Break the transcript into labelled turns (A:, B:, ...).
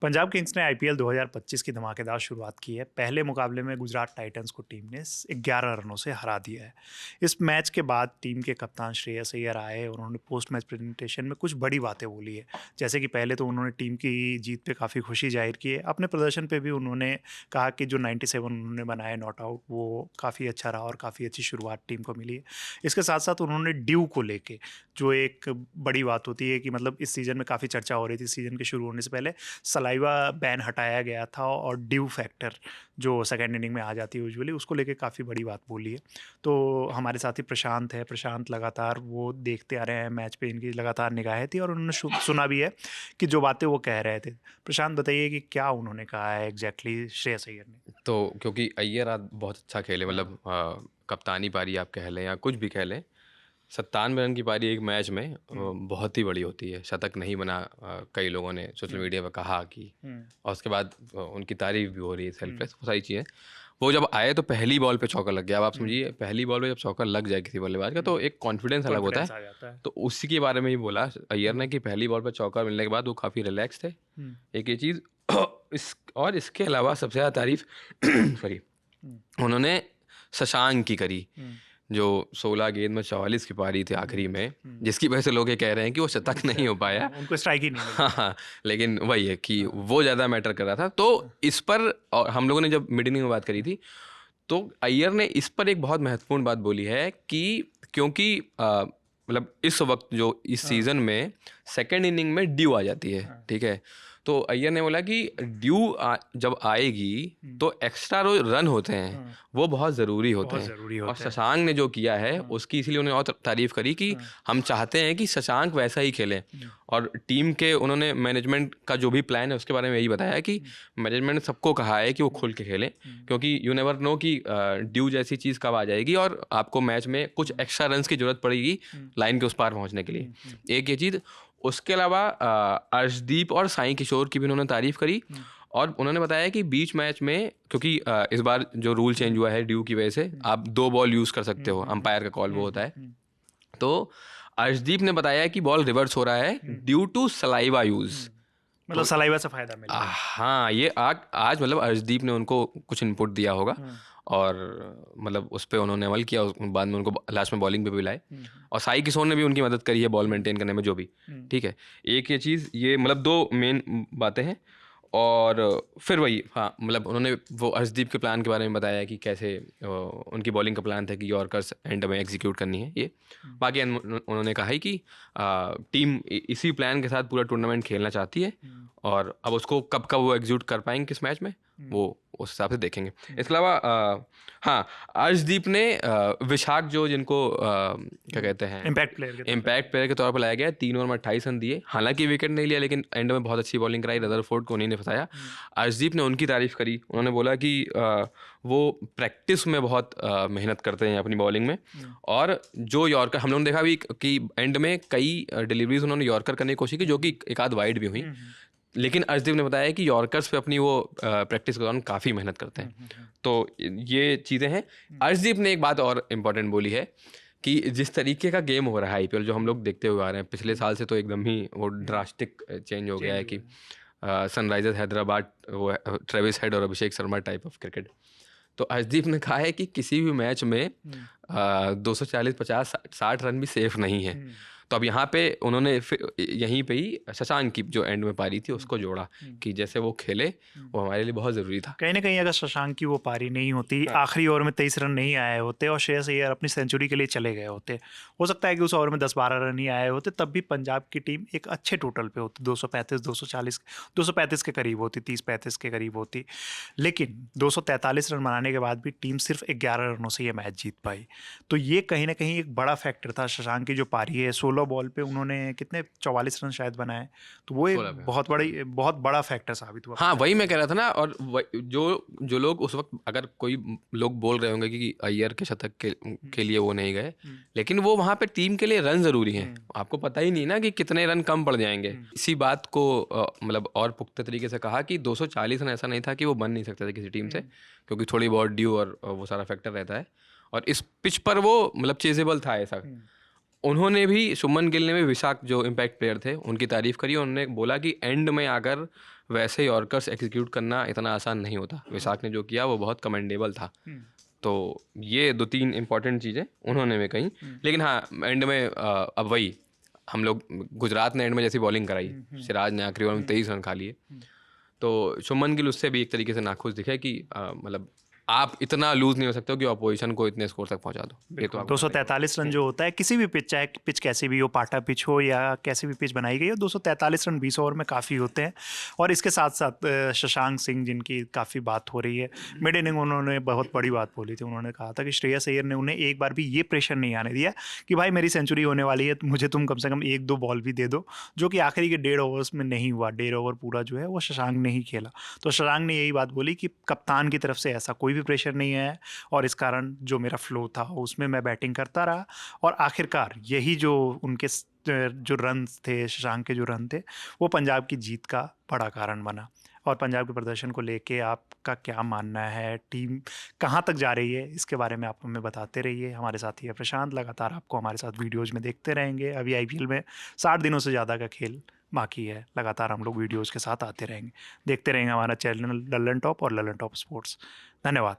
A: Punjab Kings ने IPL 2025 की धमाकेदार शुरुआत की है। पहले मुकाबले में गुजरात टाइटंस को टीम ने 11 रनों से हरा दिया है। इस मैच के बाद टीम के कप्तान श्रेयस अय्यर आए और उन्होंने पोस्ट मैच प्रेजेंटेशन में कुछ बड़ी बातें बोली है। जैसे कि पहले तो उन्होंने टीम की जीत पे काफ़ी खुशी जाहिर की है। अपने प्रदर्शन पे भी उन्होंने कहा कि जो 97 उन्होंने बनाए नॉट आउट, वो काफ़ी अच्छा रहा और काफ़ी अच्छी शुरुआत टीम को मिली है। इसके साथ साथ उन्होंने ड्यू को लेके, जो एक बड़ी बात होती है कि मतलब इस सीज़न में काफ़ी चर्चा हो रही थी सीज़न के शुरू होने से पहले, सलाइवा बैन हटाया गया था और ड्यू फैक्टर जो सेकेंड इनिंग में आ जाती है यूजुअली, उसको लेके काफ़ी बड़ी बात बोली है। तो हमारे साथी प्रशांत है, प्रशांत लगातार वो देखते आ रहे हैं मैच पे, इनकी लगातार निगाहें थी और उन्होंने सुना भी है कि जो बातें वो कह रहे थे। प्रशांत बताइए कि क्या उन्होंने कहा है एग्जैक्टली श्रेयस अय्यर ने।
B: तो क्योंकि अय्यर आज बहुत अच्छा खेले, मतलब कप्तानी पारी आप कह लें या कुछ भी कह लें, 97 रन की पारी एक मैच में बहुत ही बड़ी होती है। शतक नहीं बना, कई लोगों ने सोशल मीडिया पर कहा कि, और उसके बाद उनकी तारीफ भी हो रही है, सेल्फलेस, वो सारी चीज़ें। वो जब आए तो पहली बॉल पे चौका लग गया। अब आप समझिए, पहली बॉल पे जब चौका लग जाए किसी बल्लेबाज का तो एक कॉन्फिडेंस अलग होता है।
A: कॉन्फिडेंस आ जाता है।
B: तो उसी के बारे में ही बोला अय्यर ने कि पहली बॉल पे चौका मिलने के बाद वो काफ़ी रिलैक्स थे। एक ये चीज़ और इसके अलावा सबसे ज़्यादा तारीफ सॉरी, उन्होंने शशांक की करी, जो 16 गेंद में 44 की पारी थी आखिरी में, जिसकी वजह से लोग ये कह रहे हैं कि वो शतक नहीं हो पाया।
A: उनको स्ट्राइक ही नहीं मिली।
B: हाँ हाँ, लेकिन वही है कि वो ज़्यादा मैटर कर रहा था। तो इस पर, और हम लोगों ने जब मीटिंग में बात करी थी, तो अय्यर ने इस पर एक बहुत महत्वपूर्ण बात बोली है कि क्योंकि मतलब इस वक्त जो इस सीज़न में सेकेंड इनिंग में ड्यू आ जाती है, ठीक है। तो अय्यर ने बोला कि ड्यू जब आएगी तो एक्स्ट्रा जो रन होते हैं वो बहुत ज़रूरी होते
A: बहुत
B: हैं।
A: ज़रूरी
B: और
A: होते हैं।
B: शशांक ने जो किया है उसकी इसीलिए उन्होंने और तारीफ करी कि हम चाहते हैं कि शशांक वैसा ही खेले। और टीम के उन्होंने मैनेजमेंट का जो भी प्लान है उसके बारे में यही बताया कि मैनेजमेंट ने सबको कहा है कि वो खुल के खेलें, क्योंकि यू नेवर नो कि ड्यू जैसी चीज़ कब आ जाएगी और आपको मैच में कुछ एक्स्ट्रा रन्स की ज़रूरत पड़ेगी लाइन के उस पार पहुँचने के लिए। एक ये चीज़। उसके अलावा अर्शदीप और साई किशोर की भी उन्होंने तारीफ करी। और उन्होंने बताया कि बीच मैच में, क्योंकि इस बार जो रूल चेंज हुआ है ड्यू की वजह से, आप 2 बॉल यूज़ कर सकते हो, अंपायर का कॉल वो होता है। तो अर्शदीप ने बताया कि बॉल रिवर्स हो रहा है ड्यू टू सलाइवा यूज़।
A: मतलब
B: तो
A: सलाइवा से फायदा मिल रहा है।
B: हाँ, ये आज मतलब अर्शदीप ने उनको कुछ इनपुट दिया होगा और मतलब उस पर उन्होंने अमल किया। बाद में उनको लास्ट में बॉलिंग पे भी लाए और साई किशोर ने भी उनकी मदद करी है बॉल मेंटेन करने में, जो भी। ठीक है, एक ये चीज़, ये मतलब 2 मेन बातें हैं। और फिर वही, हाँ, मतलब उन्होंने वो अर्शदीप के प्लान के बारे में बताया कि कैसे उनकी बॉलिंग का प्लान था कि यॉर्कर्स एंड में एग्जीक्यूट करनी है ये। बाकी उन्होंने कहा है कि टीम इसी प्लान के साथ पूरा टूर्नामेंट खेलना चाहती है और अब उसको कब कब वो एग्जीक्यूट कर पाएंगे किस मैच में, वो उस हिसाब से देखेंगे। इसके अलावा हाँ, अर्शदीप ने विशाख, जो जिनको क्या कहते हैं, इम्पैक्ट प्लेयर के तौर पर लाया गया, 3 ओवर में 28 रन दिए। हालांकि विकेट नहीं लिया, लेकिन एंड में बहुत अच्छी बॉलिंग कराई, रदरफोर्ड को उन्हीं ने फंसाया। अर्शदीप ने उनकी तारीफ करी। उन्होंने बोला कि वो प्रैक्टिस में बहुत मेहनत करते हैं अपनी बॉलिंग में। और जो यॉर्कर हम लोगों ने देखा भी कि एंड में कई डिलीवरीज उन्होंने यॉर्कर करने की कोशिश की, जो कि एक आध वाइड भी हुई। लेकिन अर्शदीप ने बताया कि यॉर्कर्स पे अपनी वो प्रैक्टिस के दौरान काफ़ी मेहनत करते हैं। तो ये चीज़ें हैं। अर्शदीप ने एक बात और इम्पोर्टेंट बोली है कि जिस तरीके का गेम हो रहा है आईपीएल, जो हम लोग देखते हुए आ रहे हैं पिछले साल से, तो एकदम ही वो ड्रास्टिक चेंज हो गया है कि सनराइजर्स हैदराबाद, वो ट्रेविस हेड और Abhishek Sharma type of cricket. तो अर्शदीप ने कहा है कि किसी भी मैच में 240, 50, 60 रन भी सेफ नहीं है। तो अब यहाँ पे उन्होंने यहीं पे ही शशांक की जो एंड में पारी थी उसको जोड़ा कि जैसे वो खेले, वो हमारे लिए बहुत ज़रूरी था।
A: कहीं ना कहीं अगर शशांक की वो पारी नहीं होती, आखिरी ओवर में 23 रन नहीं आए होते और श्रेयस अय्यर अपनी सेंचुरी के लिए चले गए होते, हो सकता है कि उस ओवर में 10-12 रन ही आए होते, तब भी पंजाब की टीम एक अच्छे टोटल पे होती, 235, 240, 235 के करीब होती, 30-35 के करीब होती। लेकिन 243 रन बनाने के बाद भी टीम सिर्फ 11 रनों से ये मैच जीत पाई। तो ये कहीं ना कहीं एक बड़ा फैक्टर था। शशांक की जो पारी है, 16 बॉल पे उन्होंने कितने 44 रन शायद बनाए, तो वो एक बहुत बड़ा फैक्टर साबित हुआ।
B: हाँ, वही मैं कह रहा था ना। और जो लोग उस वक्त, अगर कोई लोग बोल रहे होंगे कि अय्यर के शतक के लिए वो नहीं गए, लेकिन वो वहाँ पे टीम के लिए रन ज़रूरी हैं। आपको पता ही नहीं ना कि कितने रन कम पड़ जाएंगे। इसी बात को मतलब और पुख्ते तरीके से कहा कि 240 रन ऐसा नहीं था कि वो बन नहीं सकते थे किसी टीम से, क्योंकि थोड़ी बहुत ड्यू और वो सारा फैक्टर रहता है। और इस पिच पर वो मतलब चेजेबल था ऐसा। उन्होंने भी, शुभमन गिल ने भी विशाख जो इम्पैक्ट प्लेयर थे उनकी तारीफ करी। उन्होंने बोला कि एंड में अगर वैसे यॉर्कर्स एग्जीक्यूट करना इतना आसान नहीं होता। विशाख ने जो किया वो बहुत कमेंडेबल था। तो ये 2-3 इंपॉर्टेंट चीज़ें उन्होंने भी कही। लेकिन हाँ, एंड में अब वही हम लोग, गुजरात ने एंड में जैसी बॉलिंग कराई, सिराज ने आखिरी ओवर में 23 रन खा लिए, तो शुभमन गिल उससे भी एक तरीके से नाखुश दिखे कि मतलब आप इतना लूज नहीं हो सकते हो कि अपोजिशन को इतने स्कोर तक पहुंचा दो। ये तो
A: 243 रन जो होता है किसी भी पिच, चाहे पिच कैसी भी हो, पाटा पिच हो या कैसी भी पिच बनाई गई हो, 243 रन 20 ओवर में काफ़ी होते हैं। और इसके साथ साथ शशांक सिंह, जिनकी काफ़ी बात हो रही है, मिड इनिंग उन्होंने बहुत बड़ी बात बोली थी। उन्होंने कहा था कि श्रेयस अय्यर ने उन्हें एक बार भी ये प्रेशर नहीं आने दिया कि भाई मेरी सेंचुरी होने वाली है, मुझे तुम कम से कम 1-2 बॉल भी दे दो, जो कि आखिरी के 1.5 ओवर्स में नहीं हुआ। 1.5 ओवर पूरा जो है वो शशांक ने ही खेला। तो शशांक ने यही बात बोली कि कप्तान की तरफ से ऐसा कोई भी प्रेशर नहीं है, और इस कारण जो मेरा फ्लो था उसमें मैं बैटिंग करता रहा, और आखिरकार यही जो उनके जो रन थे, शशांक के जो रन थे, वो पंजाब की जीत का बड़ा कारण बना। और पंजाब के प्रदर्शन को लेके आपका क्या मानना है, टीम कहाँ तक जा रही है, इसके बारे में आप हमें बताते रहिए। हमारे साथी है प्रशांत, लगातार आपको हमारे साथ वीडियोज़ में देखते रहेंगे। अभी IPL में 60 दिनों से ज़्यादा का खेल बाकी है, लगातार हम लोग वीडियोज़ के साथ आते रहेंगे। देखते रहेंगे हमारा चैनल लल्लन टॉप और लल्लन टॉप स्पोर्ट्स। धन्यवाद।